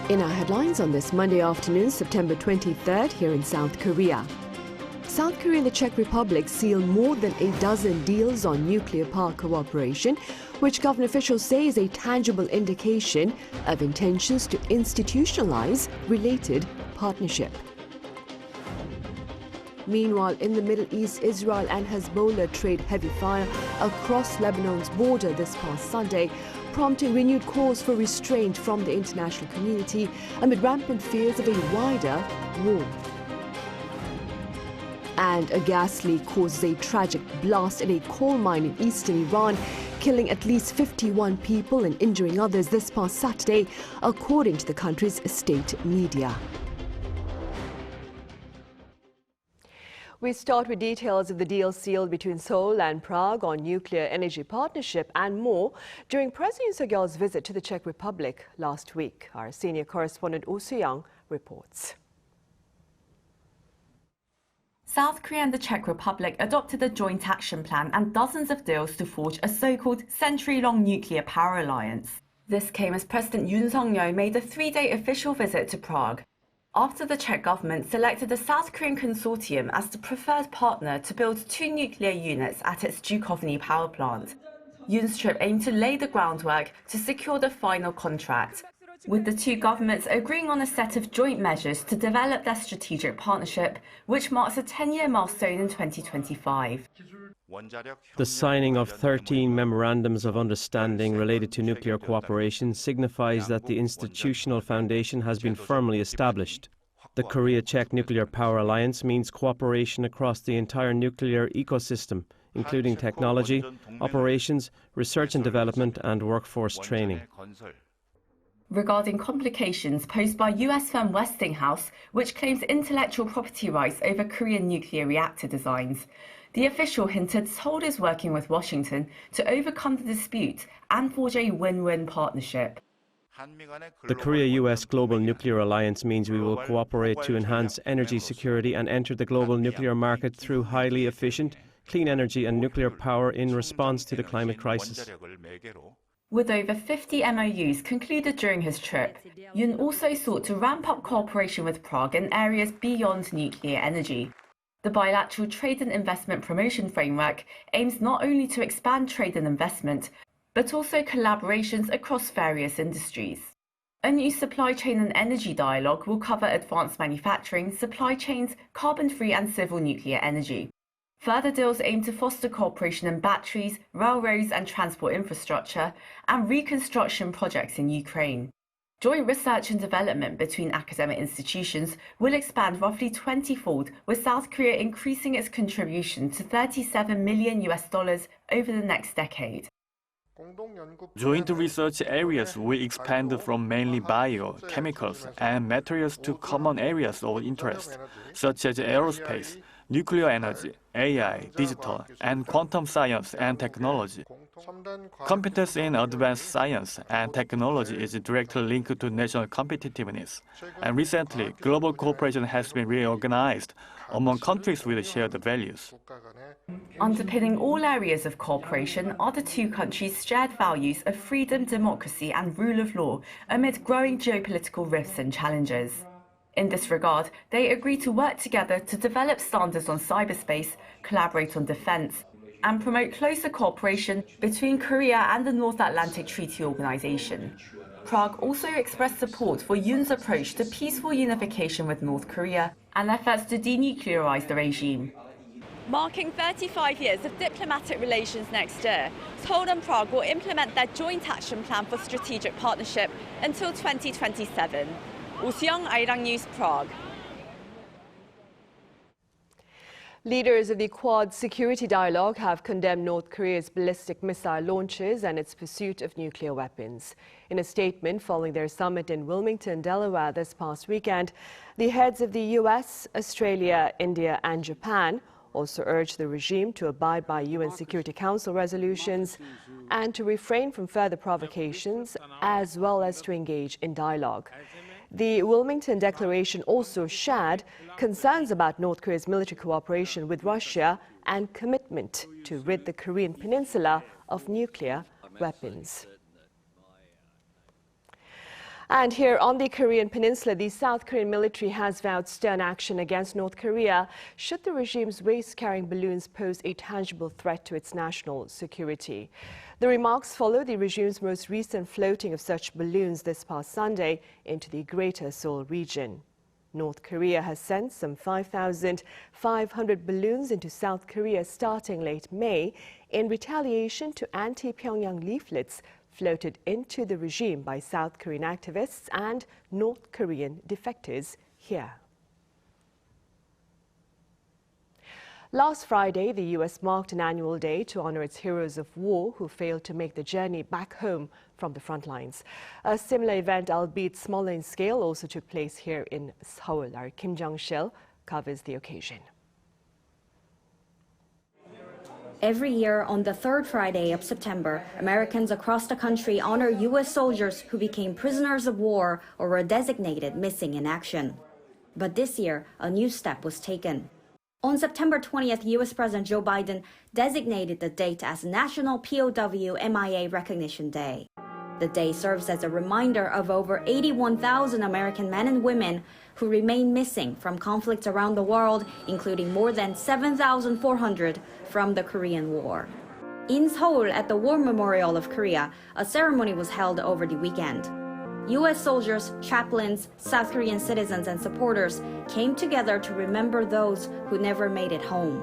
In our headlines on this Monday afternoon, September 23rd, here in South Korea. South Korea and the Czech Republic seal more than a dozen deals on nuclear power cooperation, which government officials say is a tangible indication of intentions to institutionalize related partnership. Meanwhile, in the Middle East, Israel and Hezbollah trade heavy fire across Lebanon's border this past Sunday, prompting renewed calls for restraint from the international community amid rampant fears of a wider war. And a gas leak causes a tragic blast in a coal mine in eastern Iran, killing at least 51 people and injuring others this past Saturday, according to the country's state media. We start with details of the deal sealed between Seoul and Prague on nuclear energy partnership and more during President Yoon Suk-yeol's visit to the Czech Republic last week. Our senior correspondent Oh Soo-young reports. South Korea and the Czech Republic adopted a joint action plan and dozens of deals to forge a so-called century-long nuclear power alliance. This came as President Yoon Suk-yeol made a three-day official visit to Prague, after the Czech government selected the South Korean consortium as the preferred partner to build 2 nuclear units at its Dukovany power plant. Yoon's trip aimed to lay the groundwork to secure the final contract, with the two governments agreeing on a set of joint measures to develop their strategic partnership, which marks a 10-year milestone in 2025. The signing of 13 memorandums of understanding related to nuclear cooperation signifies that the institutional foundation has been firmly established. The Korea-Czech Nuclear Power Alliance means cooperation across the entire nuclear ecosystem, including technology, operations, research and development, and workforce training. Regarding complications posed by US firm Westinghouse, which claims intellectual property rights over Korean nuclear reactor designs, the official hinted Seoul is working with Washington to overcome the dispute and forge a win-win partnership. The Korea-US Global Nuclear Alliance means we will cooperate to enhance energy security and enter the global nuclear market through highly efficient, clean energy and nuclear power in response to the climate crisis. With over 50 MOUs concluded during his trip, Yoon also sought to ramp up cooperation with Prague in areas beyond nuclear energy. The bilateral trade and investment promotion framework aims not only to expand trade and investment, but also collaborations across various industries. A new supply chain and energy dialogue will cover advanced manufacturing, supply chains, carbon-free and civil nuclear energy. Further deals aim to foster cooperation in batteries, railroads and transport infrastructure, and reconstruction projects in Ukraine. Joint research and development between academic institutions will expand roughly 20-fold, with South Korea increasing its contribution to $37 million over the next decade. Joint research areas will expand from mainly bio, chemicals, and materials to common areas of interest, such as aerospace, nuclear energy, AI, digital, and quantum science and technology. Competence in advanced science and technology is directly linked to national competitiveness, and recently, global cooperation has been reorganized among countries with shared values. Underpinning all areas of cooperation are the two countries' shared values of freedom, democracy, and rule of law amid growing geopolitical rifts and challenges. In this regard, they agree to work together to develop standards on cyberspace, collaborate on defense, and promote closer cooperation between Korea and the North Atlantic Treaty Organization. Prague also expressed support for Yoon's approach to peaceful unification with North Korea and efforts to denuclearize the regime. Marking 35 years of diplomatic relations next year, Seoul and Prague will implement their joint action plan for strategic partnership until 2027. Oh Soo-young, Arirang News, Prague. Leaders of the Quad Security Dialogue have condemned North Korea's ballistic missile launches and its pursuit of nuclear weapons. In a statement following their summit in Wilmington, Delaware this past weekend, the heads of the US, Australia, India and Japan also urged the regime to abide by UN Security Council resolutions and to refrain from further provocations, as well as to engage in dialogue. The Wilmington Declaration also shared concerns about North Korea's military cooperation with Russia and commitment to rid the Korean peninsula of nuclear weapons. And here on the Korean peninsula, the South Korean military has vowed stern action against North Korea should the regime's waste-carrying balloons pose a tangible threat to its national security. The remarks follow the regime's most recent floating of such balloons this past Sunday into the Greater Seoul region. North Korea has sent some 5,500 balloons into South Korea starting late May in retaliation to anti-Pyongyang leaflets floated into the regime by South Korean activists and North Korean defectors here. Last Friday, the U.S. marked an annual day to honor its heroes of war who failed to make the journey back home from the front lines. A similar event, albeit smaller in scale, also took place here in Seoul. Our Kim Jong-sil covers the occasion. Every year on the third Friday of September, Americans across the country honor U.S. soldiers who became prisoners of war or were designated missing in action. But this year, a new step was taken. On September 20th, U.S. President Joe Biden designated the date as National POW MIA Recognition Day. The day serves as a reminder of over 81,000 American men and women who remain missing from conflicts around the world, including more than 7,400 from the Korean War. In Seoul, at the War Memorial of Korea, a ceremony was held over the weekend. U.S. soldiers, chaplains, South Korean citizens, and supporters came together to remember those who never made it home.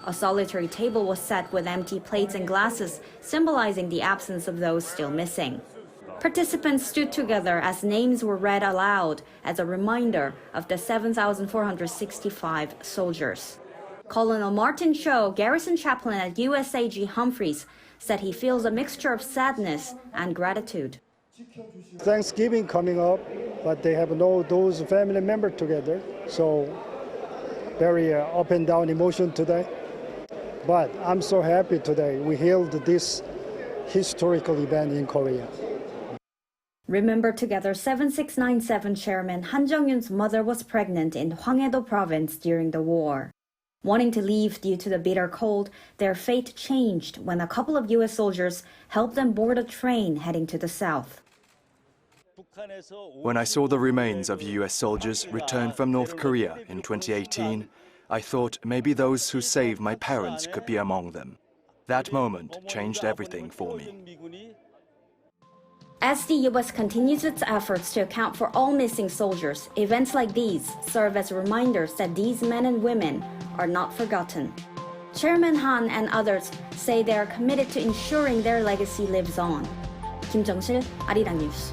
A solitary table was set with empty plates and glasses, symbolizing the absence of those still missing. Participants stood together as names were read aloud as a reminder of the 7,465 soldiers. Colonel Martin Cho, garrison chaplain at USAG Humphreys, said he feels a mixture of sadness and gratitude. Thanksgiving coming up, but they have no those family members together, so very up and down emotion today. But I'm so happy today we held this historical event in Korea. Remember Together 7697 chairman Han Jung-yun's mother was pregnant in Hwanghae-do province during the war. Wanting to leave due to the bitter cold, their fate changed when a couple of U.S. soldiers helped them board a train heading to the south. When I saw the remains of U.S. soldiers return from North Korea in 2018, I thought maybe those who saved my parents could be among them. That moment changed everything for me. As the U.S. continues its efforts to account for all missing soldiers, events like these serve as reminders that these men and women are not forgotten. Chairman Han and others say they are committed to ensuring their legacy lives on. Kim Jong-sil, Arirang News.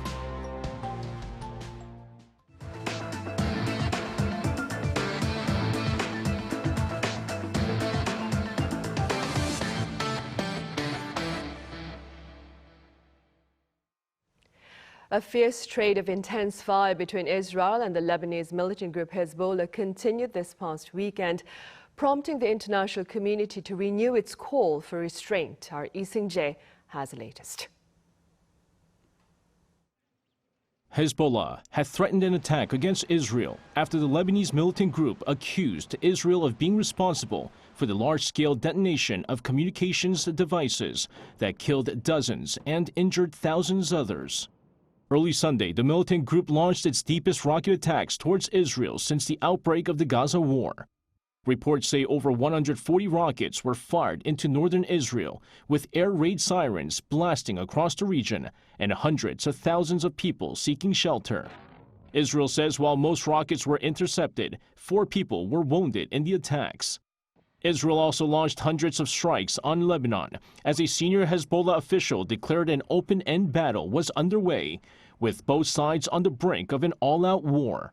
A fierce trade of intense fire between Israel and the Lebanese militant group Hezbollah continued this past weekend, prompting the international community to renew its call for restraint. Our Lee Seung-jae has the latest. Hezbollah had threatened an attack against Israel after the Lebanese militant group accused Israel of being responsible for the large-scale detonation of communications devices that killed dozens and injured thousands others. Early Sunday, the militant group launched its deepest rocket attacks towards Israel since the outbreak of the Gaza war. Reports say over 140 rockets were fired into northern Israel, with air raid sirens blasting across the region and hundreds of thousands of people seeking shelter. Israel says while most rockets were intercepted, 4 people were wounded in the attacks. Israel also launched hundreds of strikes on Lebanon as a senior Hezbollah official declared an open-end battle was underway, with both sides on the brink of an all-out war.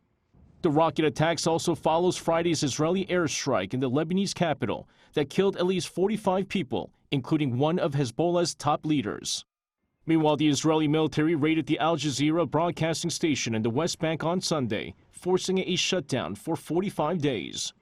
The rocket attacks also follows Friday's Israeli airstrike in the Lebanese capital that killed at least 45 people, including one of Hezbollah's top leaders. Meanwhile, the Israeli military raided the Al Jazeera broadcasting station in the West Bank on Sunday, forcing a shutdown for 45 days.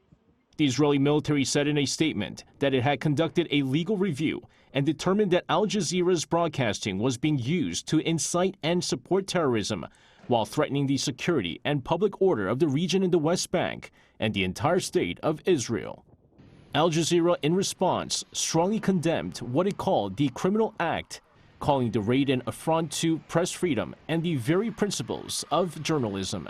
The Israeli military said in a statement that it had conducted a legal review and determined that Al Jazeera's broadcasting was being used to incite and support terrorism while threatening the security and public order of the region in the West Bank and the entire state of Israel. Al Jazeera, in response, strongly condemned what it called the criminal act, calling the raid an affront to press freedom and the very principles of journalism.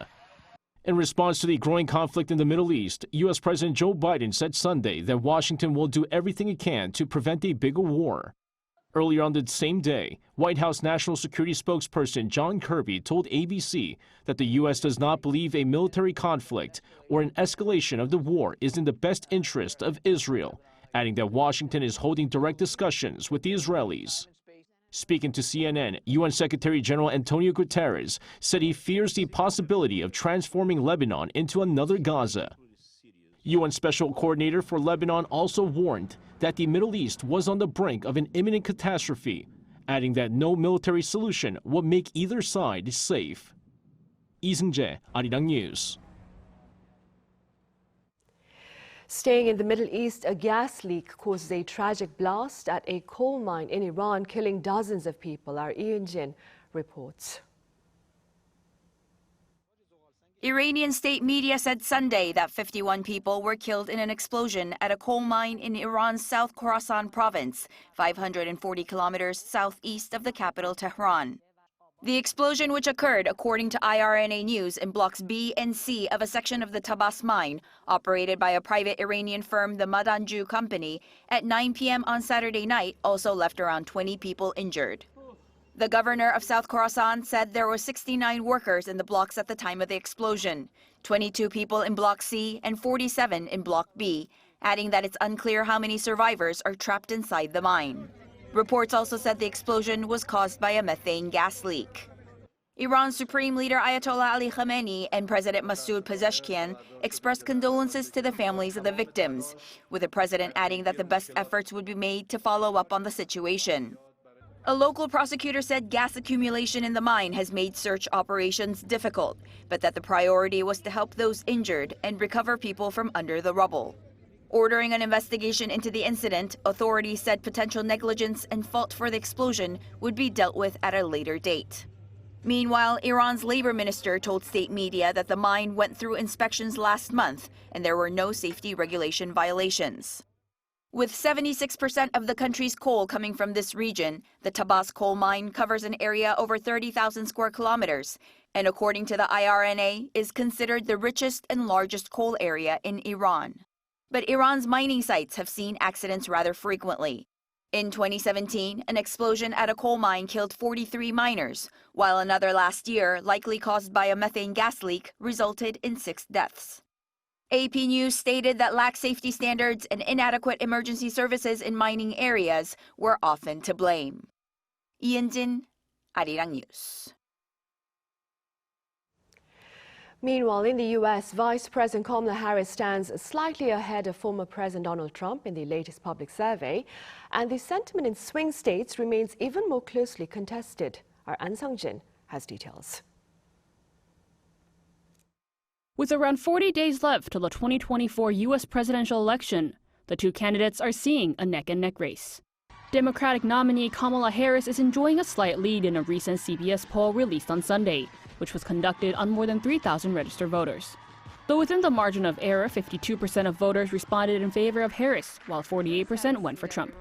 In response to the growing conflict in the Middle East, U.S. President Joe Biden said Sunday that Washington will do everything it can to prevent a bigger war. Earlier on the same day, White House National Security spokesperson John Kirby told ABC that the U.S. does not believe a military conflict or an escalation of the war is in the best interest of Israel, adding that Washington is holding direct discussions with the Israelis. Speaking to CNN, UN Secretary General Antonio Guterres said he fears the possibility of transforming Lebanon into another Gaza. UN Special Coordinator for Lebanon also warned that the Middle East was on the brink of an imminent catastrophe, adding that no military solution would make either side safe. Lee Seung-jae, Arirang News. Staying in the Middle East, a gas leak causes a tragic blast at a coal mine in Iran, killing dozens of people. Our Ian Jin reports. Iranian state media said Sunday that 51 people were killed in an explosion at a coal mine in Iran's South Khorasan province, 540 kilometers southeast of the capital Tehran. The explosion, which occurred, according to IRNA News, in blocks B and C of a section of the Tabas mine, operated by a private Iranian firm, the Madanju Company, at 9 p.m. on Saturday night, also left around 20 people injured. The governor of South Khorasan said there were 69 workers in the blocks at the time of the explosion, 22 people in Block C and 47 in Block B, adding that it's unclear how many survivors are trapped inside the mine. Reports also said the explosion was caused by a methane gas leak. Iran's Supreme Leader Ayatollah Ali Khamenei and President Masoud Pezeshkian expressed condolences to the families of the victims, with the president adding that the best efforts would be made to follow up on the situation. A local prosecutor said gas accumulation in the mine has made search operations difficult, but that the priority was to help those injured and recover people from under the rubble. Ordering an investigation into the incident, authorities said potential negligence and fault for the explosion would be dealt with at a later date. Meanwhile, Iran's labor minister told state media that the mine went through inspections last month and there were no safety regulation violations. With 76% of the country's coal coming from this region, the Tabas coal mine covers an area over 30,000 square kilometers, and according to the IRNA, is considered the richest and largest coal area in Iran. But Iran's mining sites have seen accidents rather frequently. In 2017, an explosion at a coal mine killed 43 miners, while another last year, likely caused by a methane gas leak, resulted in 6 deaths. AP News stated that lax safety standards and inadequate emergency services in mining areas were often to blame. Ian Jin, Arirang News. Meanwhile, in the U.S., Vice President Kamala Harris stands slightly ahead of former President Donald Trump in the latest public survey, and the sentiment in swing states remains even more closely contested. Our An Sung-jin has details. With around 40 days left till the 2024 U.S. presidential election, the two candidates are seeing a neck-and-neck race. Democratic nominee Kamala Harris is enjoying a slight lead in a recent CBS poll released on Sunday, which was conducted on more than 3,000 registered voters. Though within the margin of error, 52% of voters responded in favor of Harris, while 48% went for Trump.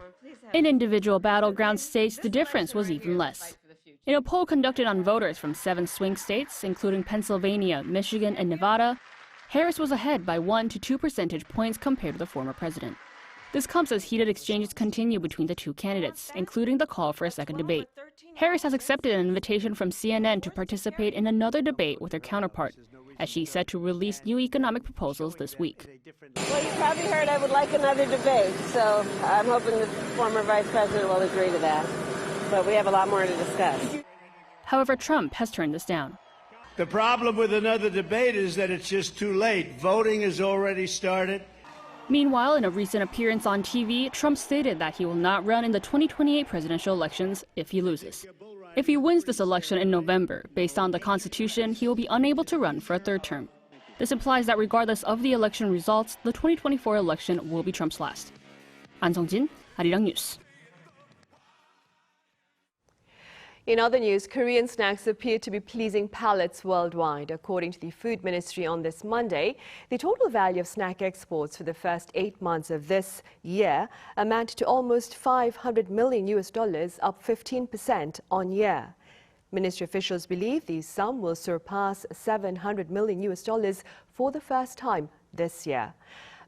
In individual battleground states, the difference was even less. In a poll conducted on voters from 7 swing states, including Pennsylvania, Michigan, and Nevada, Harris was ahead by 1 to 2 percentage points compared to the former president. This comes as heated exchanges continue between the two candidates, including the call for a second debate. Harris has accepted an invitation from CNN to participate in another debate with her counterpart, as she's set to release new economic proposals this week. Well, you probably heard I would like another debate, so I'm hoping the former vice president will agree to that. But we have a lot more to discuss. However, Trump has turned this down. The problem with another debate is that it's just too late. Voting has already started. Meanwhile, in a recent appearance on TV, Trump stated that he will not run in the 2028 presidential elections if he loses. If he wins this election in November, based on the Constitution, he will be unable to run for a third term. This implies that regardless of the election results, the 2024 election will be Trump's last. An Sung-jin, Arirang News. In other news, Korean snacks appear to be pleasing palates worldwide. According to the Food Ministry on this Monday, the total value of snack exports for the first 8 months of this year amount to almost $500 million, up 15% on year. Ministry officials believe the sum will surpass $700 million for the first time this year.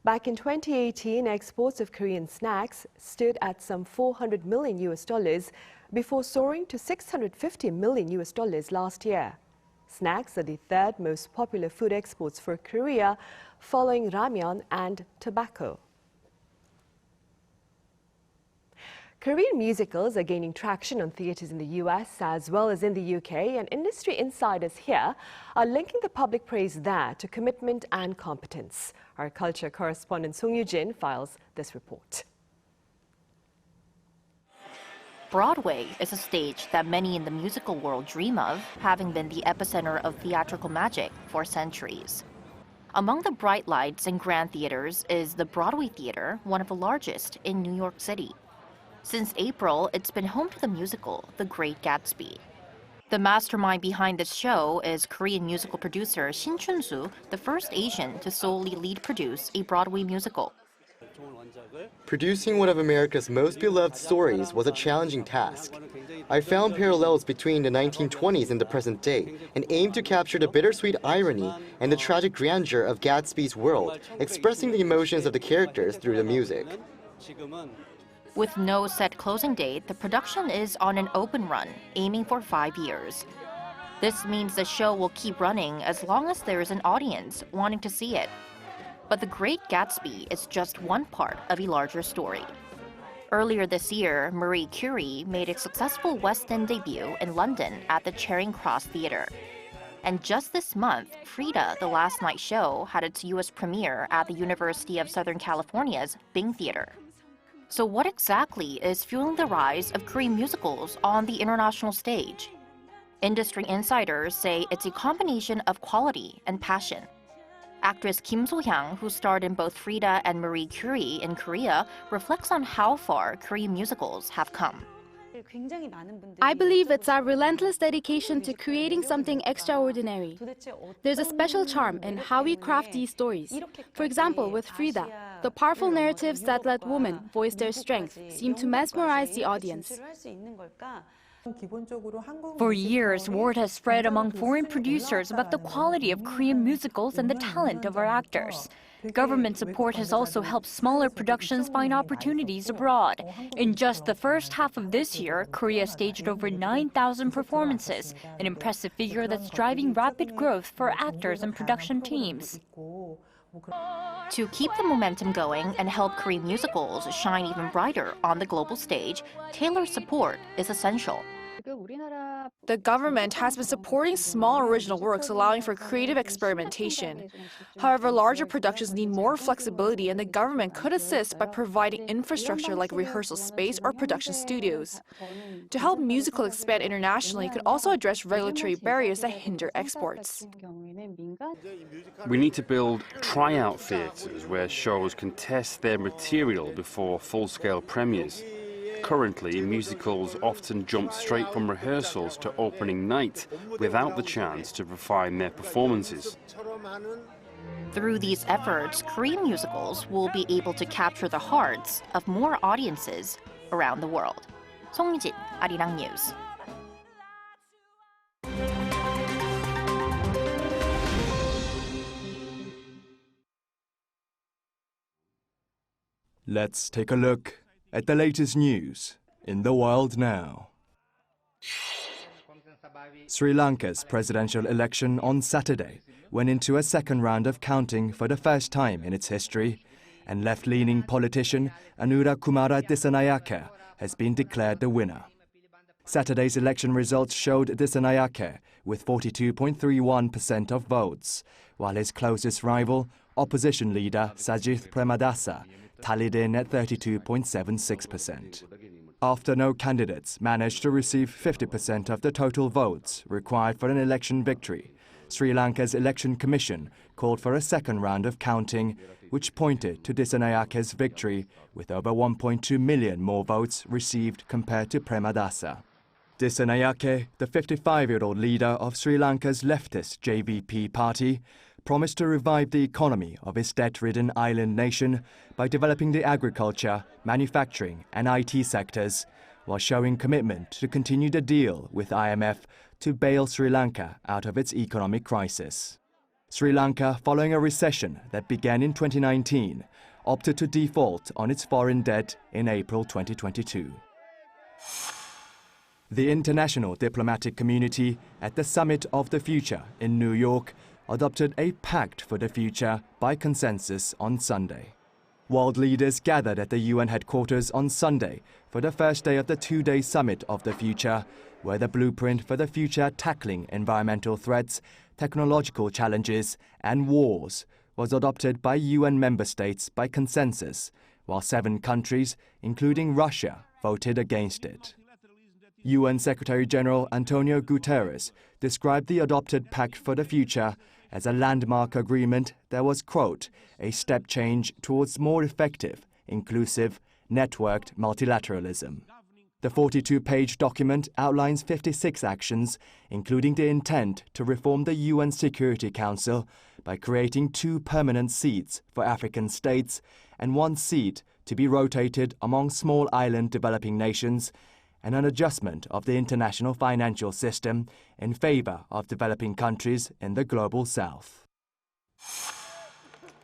Back in 2018, exports of Korean snacks stood at some $400 million before soaring to $650 million last year. Snacks are the third most popular food exports for Korea, following ramyeon and tobacco. Korean musicals are gaining traction on theatres in the US as well as in the UK, and industry insiders here are linking the public praise there to commitment and competence. Our culture correspondent Song Yoo-jin files this report. Broadway is a stage that many in the musical world dream of, having been the epicenter of theatrical magic for centuries. Among the bright lights and grand theaters is the Broadway Theater, one of the largest in New York City. Since April, it's been home to the musical The Great Gatsby. The mastermind behind this show is Korean musical producer Shin Chun-soo, the first Asian to solely lead produce a Broadway musical. Producing one of America's most beloved stories was a challenging task. I found parallels between the 1920s and the present day and aimed to capture the bittersweet irony and the tragic grandeur of Gatsby's world, expressing the emotions of the characters through the music. With no set closing date, the production is on an open run, aiming for 5 years. This means the show will keep running as long as there is an audience wanting to see it. But The Great Gatsby is just one part of a larger story. Earlier this year, Marie Curie made its successful West End debut in London at the Charing Cross Theatre. And just this month, Frida, the Last Night Show, had its US premiere at the University of Southern California's Bing Theatre. So what exactly is fueling the rise of Korean musicals on the international stage? Industry insiders say it's a combination of quality and passion. Actress Kim So-hyang, who starred in both Frida and Marie Curie in Korea, reflects on how far Korean musicals have come. I believe it's our relentless dedication to creating something extraordinary. There's a special charm in how we craft these stories. For example, with Frida, the powerful narratives that let women voice their strength seem to mesmerize the audience. For years, word has spread among foreign producers about the quality of Korean musicals and the talent of our actors. Government support has also helped smaller productions find opportunities abroad. In just the first half of this year, Korea staged over 9,000 performances, an impressive figure that's driving rapid growth for actors and production teams. To keep the momentum going and help Korean musicals shine even brighter on the global stage, tailored support is essential. The government has been supporting small original works, allowing for creative experimentation. However, larger productions need more flexibility, and the government could assist by providing infrastructure like rehearsal space or production studios. To help musicals expand internationally, it could also address regulatory barriers that hinder exports. We need to build tryout theatres where shows can test their material before full-scale premieres. Currently, musicals often jump straight from rehearsals to opening night without the chance to refine their performances. Through these efforts, Korean musicals will be able to capture the hearts of more audiences around the world. Song Yoo-jin, Arirang News. Let's take a look at the latest news in the world now. Sri Lanka's presidential election on Saturday went into a second round of counting for the first time in its history, and left-leaning politician Anura Kumara Dissanayake has been declared the winner. Saturday's election results showed Dissanayake with 42.31% of votes, while his closest rival, opposition leader Sajith Premadasa, tallied in at 32.76%. After no candidates managed to receive 50% of the total votes required for an election victory, Sri Lanka's Election Commission called for a second round of counting, which pointed to Disanayake's victory with over 1.2 million more votes received compared to Premadasa. Dissanayake, the 55-year-old leader of Sri Lanka's leftist JVP party, promised to revive the economy of its debt-ridden island nation by developing the agriculture, manufacturing and IT sectors, while showing commitment to continue the deal with IMF to bail Sri Lanka out of its economic crisis. Sri Lanka, following a recession that began in 2019, opted to default on its foreign debt in April 2022. The international diplomatic community at the Summit of the Future in New York adopted a Pact for the Future by consensus on Sunday. World leaders gathered at the UN headquarters on Sunday for the first day of the two-day Summit of the Future, where the blueprint for the future tackling environmental threats, technological challenges and wars was adopted by UN member states by consensus, while 7 countries, including Russia, voted against it. UN Secretary-General Antonio Guterres described the adopted Pact for the Future as a landmark agreement that was, quote, a step change towards more effective, inclusive, networked multilateralism. The 42-page document outlines 56 actions, including the intent to reform the UN Security Council by creating 2 permanent seats for African states and 1 seat to be rotated among small island developing nations, and an adjustment of the international financial system in favor of developing countries in the global south.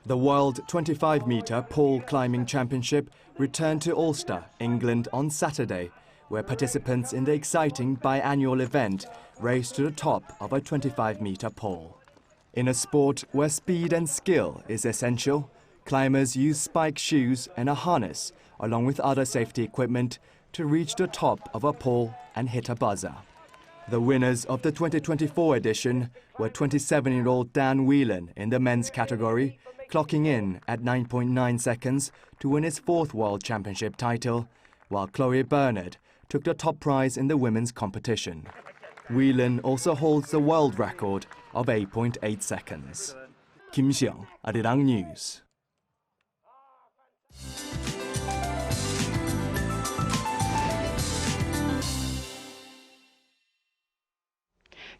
The World 25-meter pole climbing championship returned to Ulster, England on Saturday, where participants in the exciting biannual event raced to the top of a 25-meter pole. In a sport where speed and skill is essential, climbers use spike shoes and a harness, along with other safety equipment, to reach the top of a pole and hit a buzzer. The winners of the 2024 edition were 27-year-old Dan Whelan in the men's category, clocking in at 9.9 seconds to win his 4th World Championship title, while Chloe Bernard took the top prize in the women's competition. Whelan also holds the world record of 8.8 seconds. Kim Xiong, Arirang News.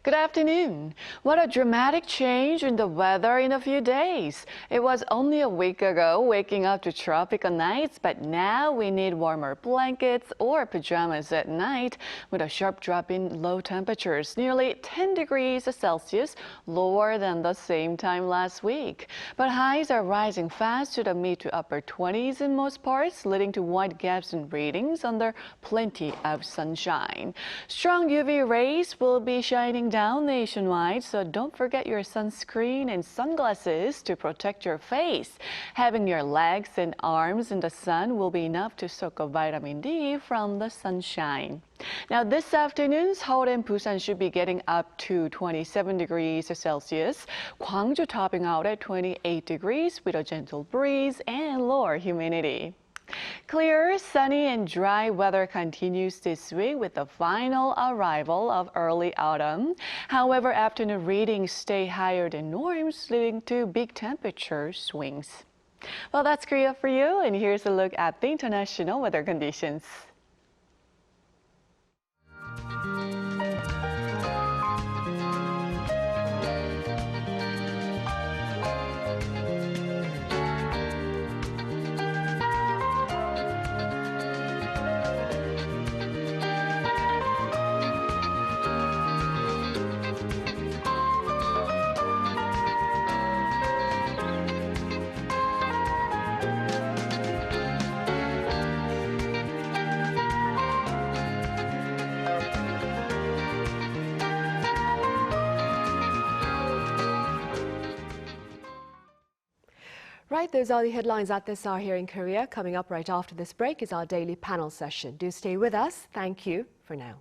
Good afternoon. What a dramatic change in the weather in a few days. It was only a week ago waking up to tropical nights, but now we need warmer blankets or pajamas at night with a sharp drop in low temperatures, nearly 10 degrees Celsius lower than the same time last week. But highs are rising fast to the mid to upper 20s in most parts, leading to wide gaps in readings under plenty of sunshine. Strong UV rays will be shining down nationwide, so don't forget your sunscreen and sunglasses to protect your face. Having your legs and arms in the sun will be enough to soak up vitamin D from the sunshine. Now this afternoon, Seoul and Busan should be getting up to 27 degrees Celsius. Gwangju topping out at 28 degrees with a gentle breeze and lower humidity. Clear, sunny and dry weather continues this week with the final arrival of early autumn. However, afternoon readings stay higher than norms, leading to big temperature swings. Well, that's Korea for you, and here's a look at the international weather conditions. Right, those are the headlines at this hour here in Korea. Coming up right after this break is our daily panel session. Do stay with us. Thank you for now.